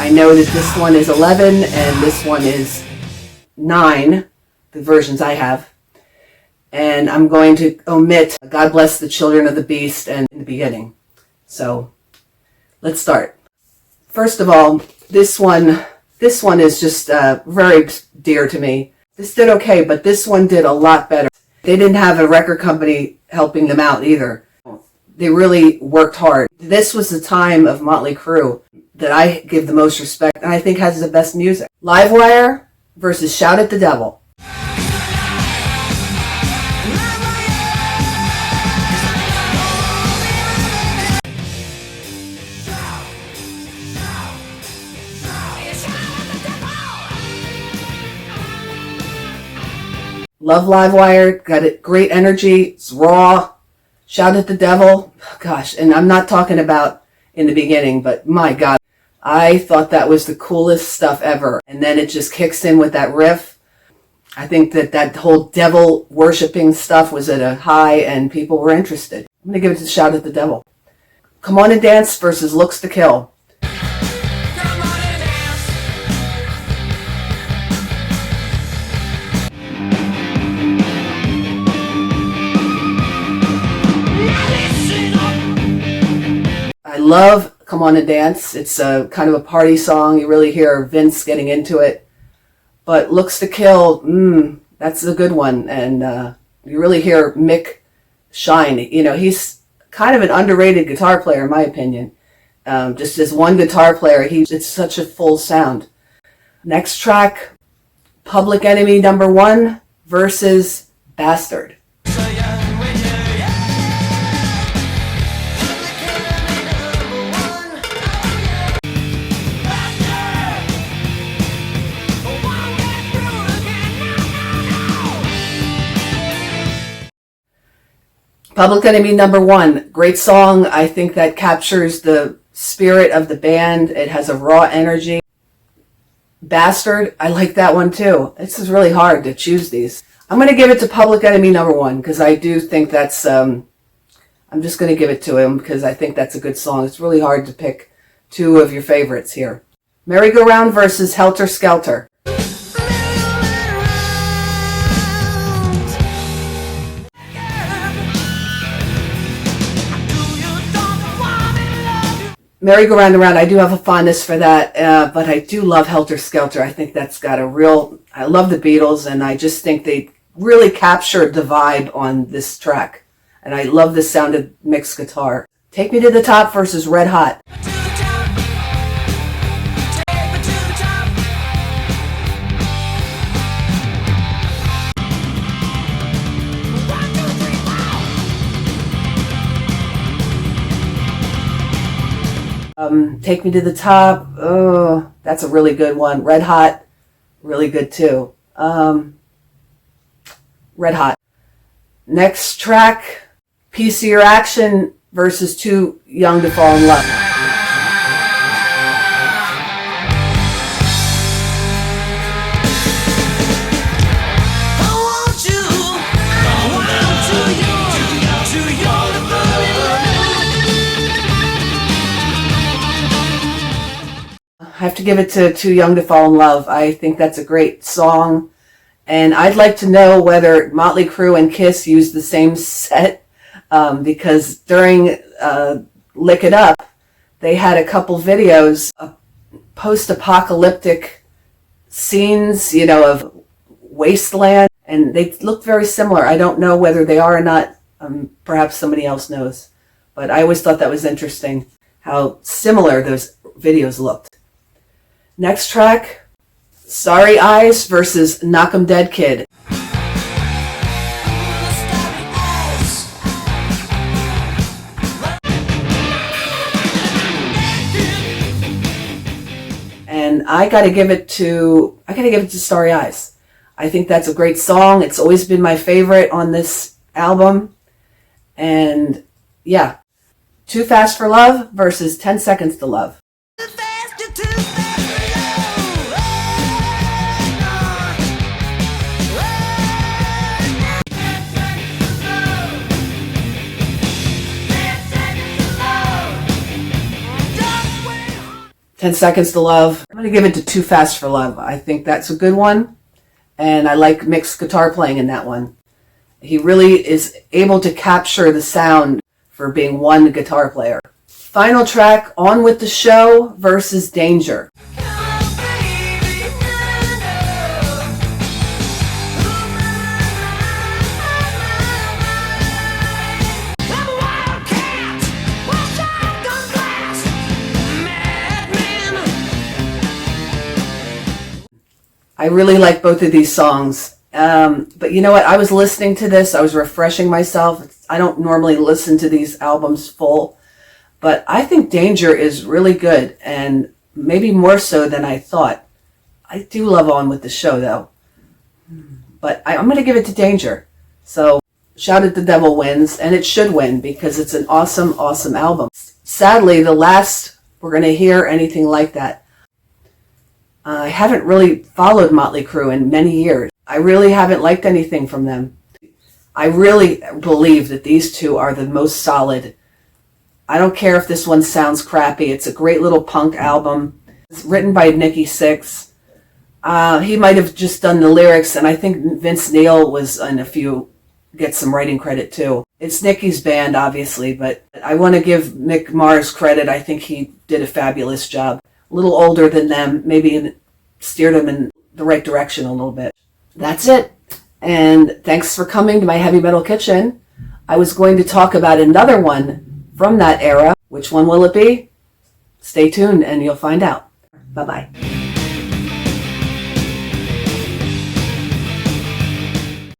I know that this one is 11 and this one is 9, the versions I have. And I'm going to omit God Bless the Children of the Beast and in the beginning. So let's start. First of all, this one is just very dear to me. This did okay, but this one did a lot better. They didn't have a record company helping them out either. They really worked hard. This was the time of Motley Crue that I give the most respect and I think has the best music. Livewire versus Shout at the Devil. Love Livewire, got it, great energy, it's raw. Shout at the Devil, gosh, and I'm not talking about in the beginning, but my God, I thought that was the coolest stuff ever. And then it just kicks in with that riff. I think that whole devil worshipping stuff was at a high and people were interested. I'm gonna give it to Shout at the Devil. Come On and Dance versus Looks to Kill. I love Come On and Dance. It's a kind of a party song. You really hear Vince getting into it. But Looks to Kill, that's a good one. And you really hear Mick shine. You know, he's kind of an underrated guitar player, in my opinion. Just as one guitar player, it's such a full sound. Next track, Public Enemy #1 versus Bastard. Public Enemy #1, great song. I think that captures the spirit of the band. It has a raw energy. Bastard, I like that one too. This is really hard to choose these. I'm going to give it to Public Enemy #1 because I do think that's, I'm just going to give it to him because I think that's a good song. It's really hard to pick two of your favorites here. Merry-Go-Round versus Helter Skelter. Merry-Go-Round Around, I do have a fondness for that, but I do love Helter Skelter. I think that's got I love the Beatles, and I just think they really captured the vibe on this track. And I love the sound of mixed guitar. Take Me to the Top versus Red Hot. Take Me to the Top, oh, that's a really good one. Red Hot, really good too. Red Hot. Next track, Piece of Your Action versus Too Young to Fall in Love. I have to give it to Too Young to Fall in Love. I think that's a great song. And I'd like to know whether Motley Crue and Kiss used the same set because during Lick It Up, they had a couple videos of post-apocalyptic scenes, you know, of wasteland, and they look very similar. I don't know whether they are or not. Perhaps somebody else knows. But I always thought that was interesting, how similar those videos looked. Next track, Sorry Eyes versus Knock 'Em Dead Kid. And I gotta give it to Starry Eyes. I think that's a great song. It's always been my favorite on this album. And yeah, Too Fast for Love versus 10 Seconds to Love. 10 Seconds to Love. I'm going to give it to Too Fast for Love. I think that's a good one, and I like mixed guitar playing in that one. He really is able to capture the sound for being one guitar player. Final track, On With the Show versus Danger. I really like both of these songs. But you know what? I was listening to this. I was refreshing myself. I don't normally listen to these albums full. But I think Danger is really good, and maybe more so than I thought. I do love On With the Show, though. But I'm going to give it to Danger. So, Shout at the Devil wins, and it should win because it's an awesome, awesome album. Sadly, the last we're going to hear anything like that. I haven't really followed Motley Crue in many years. I really haven't liked anything from them. I really believe that these two are the most solid. I don't care if this one sounds crappy. It's a great little punk album. It's written by Nicky Sixx. He might have just done the lyrics, and I think Vince Neil was in a few, gets some writing credit too. It's Nicky's band, obviously, but I want to give Mick Mars credit. I think he did a fabulous job. A little older than them, maybe steered them in the right direction a little bit. That's it. And thanks for coming to my Heavy Metal Kitchen. I was going to talk about another one from that era. Which one will it be? Stay tuned and you'll find out. Bye-bye.